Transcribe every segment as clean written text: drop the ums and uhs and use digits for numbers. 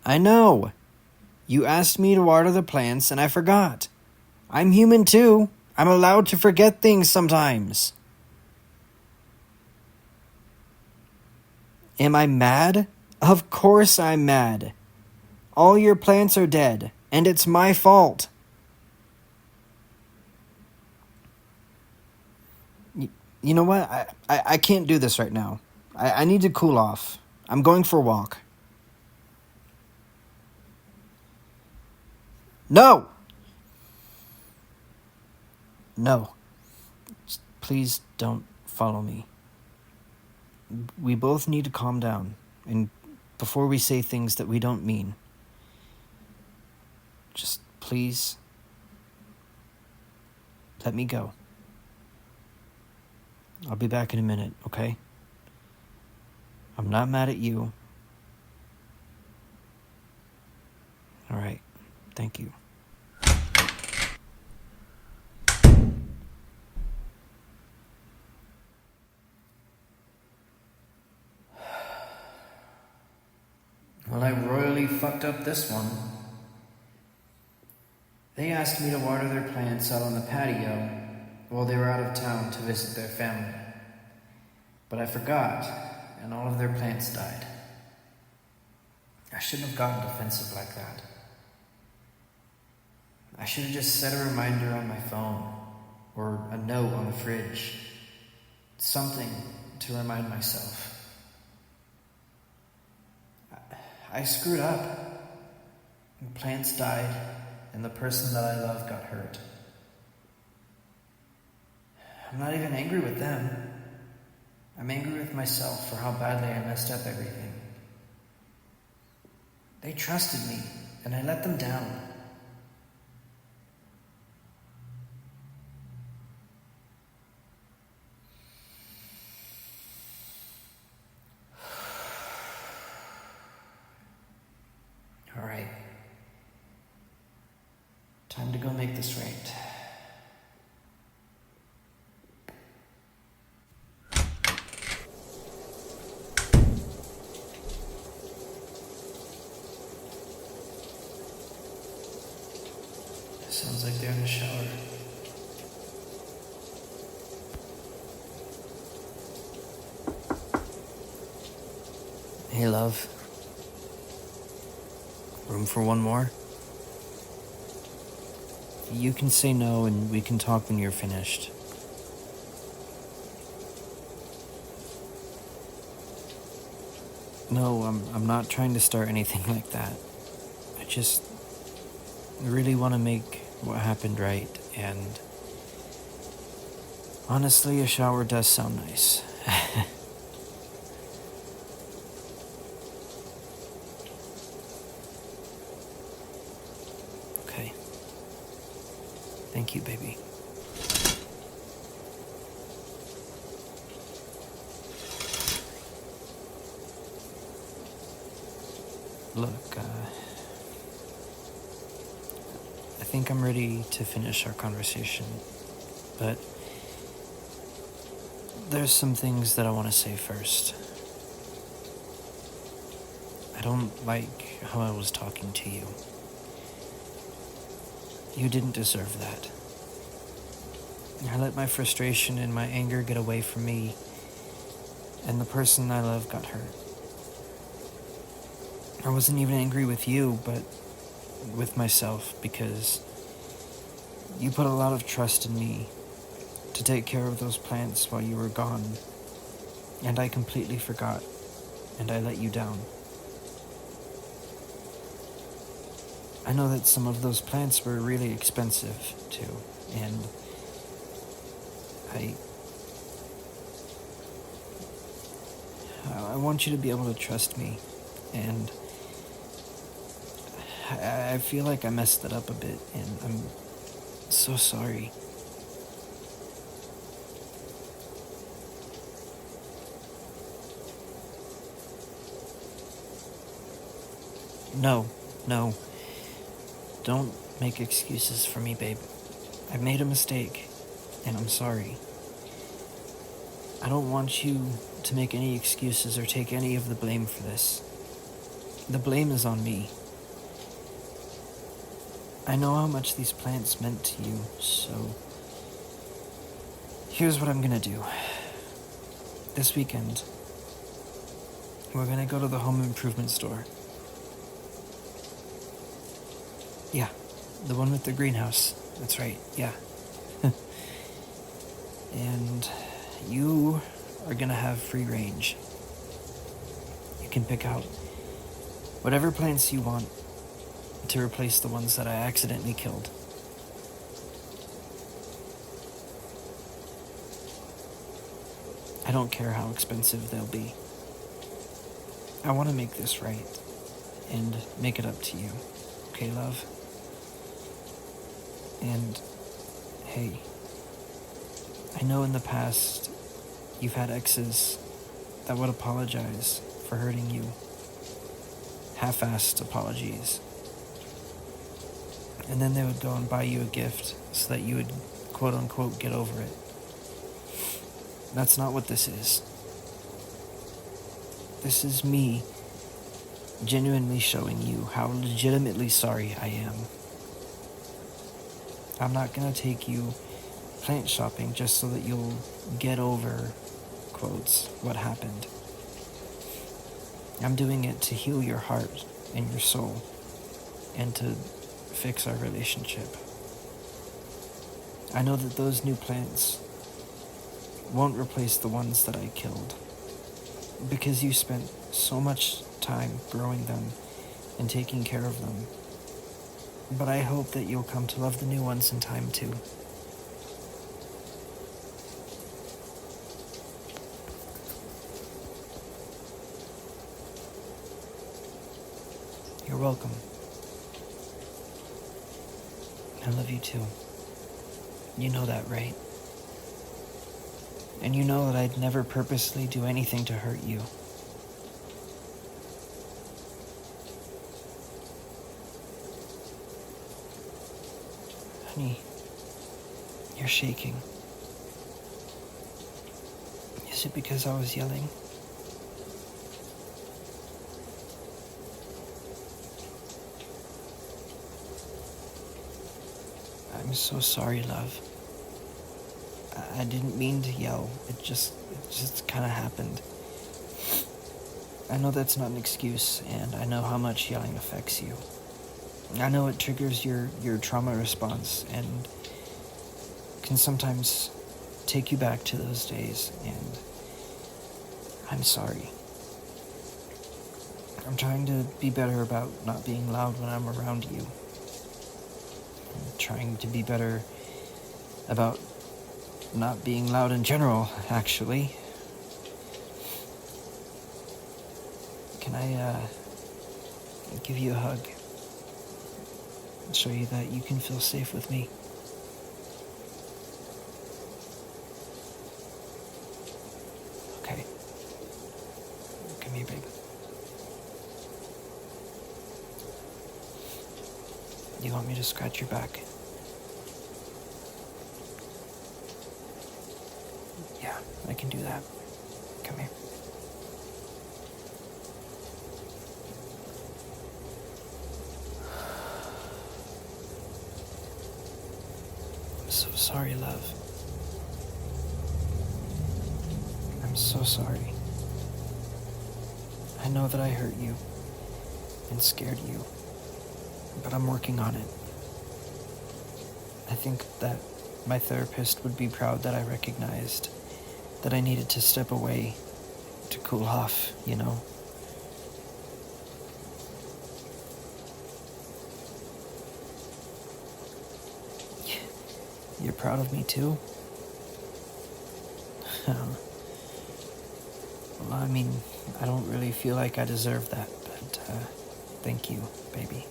I know. You asked me to water the plants and I forgot. I'm human too. I'm allowed to forget things sometimes. Am I mad? Of course I'm mad. All your plants are dead, and it's my fault. You know what? I can't do this right now. I need to cool off. I'm going for a walk. No! No. Please don't follow me. We both need to calm down, and before we say things that we don't mean. Just please let me go. I'll be back in a minute, okay? I'm not mad at you. All right. Thank you. Well, I royally fucked up this one. They asked me to water their plants out on the patio while they were out of town to visit their family. But I forgot, and all of their plants died. I shouldn't have gotten defensive like that. I should have just set a reminder on my phone, or a note on the fridge. Something to remind myself. I screwed up. The plants died, and the person that I love got hurt. I'm not even angry with them. I'm angry with myself for how badly I messed up everything. They trusted me, and I let them down. All right. Time to go make this right. Sounds like they're in the shower. Hey, love. Room for one more? You can say no and we can talk when you're finished. No, I'm not trying to start anything like that. I just really want to make what happened right, and honestly, a shower does sound nice. Okay. Thank you, baby. Look, I think I'm ready to finish our conversation, but there's some things that I want to say first. I don't like how I was talking to you. You didn't deserve that. I let my frustration and my anger get away from me, and the person I love got hurt. I wasn't even angry with you, but with myself, because you put a lot of trust in me to take care of those plants while you were gone, and I completely forgot, and I let you down. I know that some of those plants were really expensive, too, and I want you to be able to trust me, and I feel like I messed it up a bit, and I'm so sorry. No. Don't make excuses for me, babe. I made a mistake, and I'm sorry. I don't want you to make any excuses or take any of the blame for this. The blame is on me. I know how much these plants meant to you, so here's what I'm gonna do. This weekend, we're gonna go to the home improvement store. Yeah, the one with the greenhouse. That's right, yeah. And you are gonna have free range. You can pick out whatever plants you want to replace the ones that I accidentally killed. I don't care how expensive they'll be. I want to make this right and make it up to you. Okay, love? And, hey, I know in the past you've had exes that would apologize for hurting you. Half-assed apologies. And then they would go and buy you a gift so that you would, quote-unquote, get over it. That's not what this is. This is me genuinely showing you how legitimately sorry I am. I'm not gonna take you plant shopping just so that you'll get over, quotes, what happened. I'm doing it to heal your heart and your soul and to fix our relationship. I know that those new plants won't replace the ones that I killed because you spent so much time growing them and taking care of them. But I hope that you'll come to love the new ones in time too. You're welcome. I love you too. You know that, right? And you know that I'd never purposely do anything to hurt you. Honey, you're shaking. Is it because I was yelling? I'm so sorry, love. I didn't mean to yell. It just kind of happened. I know that's not an excuse, and I know how much yelling affects you. I know it triggers your trauma response and can sometimes take you back to those days, and I'm sorry. I'm trying to be better about not being loud when I'm around you. I'm trying to be better about not being loud in general, actually. Can I give you a hug and show you that you can feel safe with me? Okay. Come here, babe. You want me to scratch your back? Yeah, I can do that. Come here. I'm so sorry, love. I'm so sorry. I know that I hurt you and scared you, but I'm working on it. I think that my therapist would be proud that I recognized that I needed to step away to cool off, you know? You're proud of me too? Well, I mean, I don't really feel like I deserve that, but thank you, baby.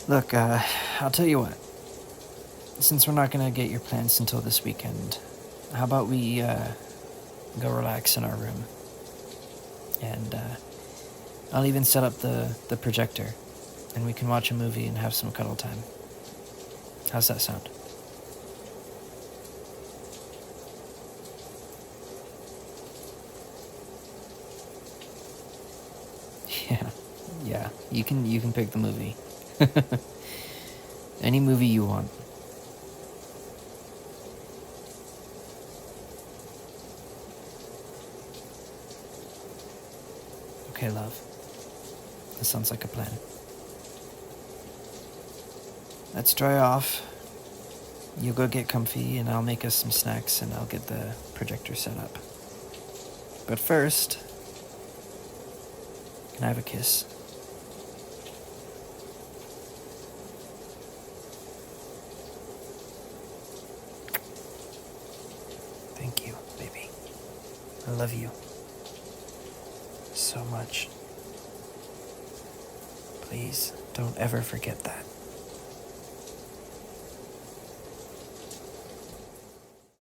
Look, I'll tell you what. Since we're not gonna get your plants until this weekend, how about we go relax in our room? And I'll even set up the projector, and we can watch a movie and have some cuddle time. How's that sound? Yeah, Yeah, you can pick the movie. Any movie you want. Okay, love. That sounds like a plan. Let's dry off. You go get comfy, and I'll make us some snacks, and I'll get the projector set up. But first, can I have a kiss? Thank you, baby. I love you so much. Please don't ever forget that.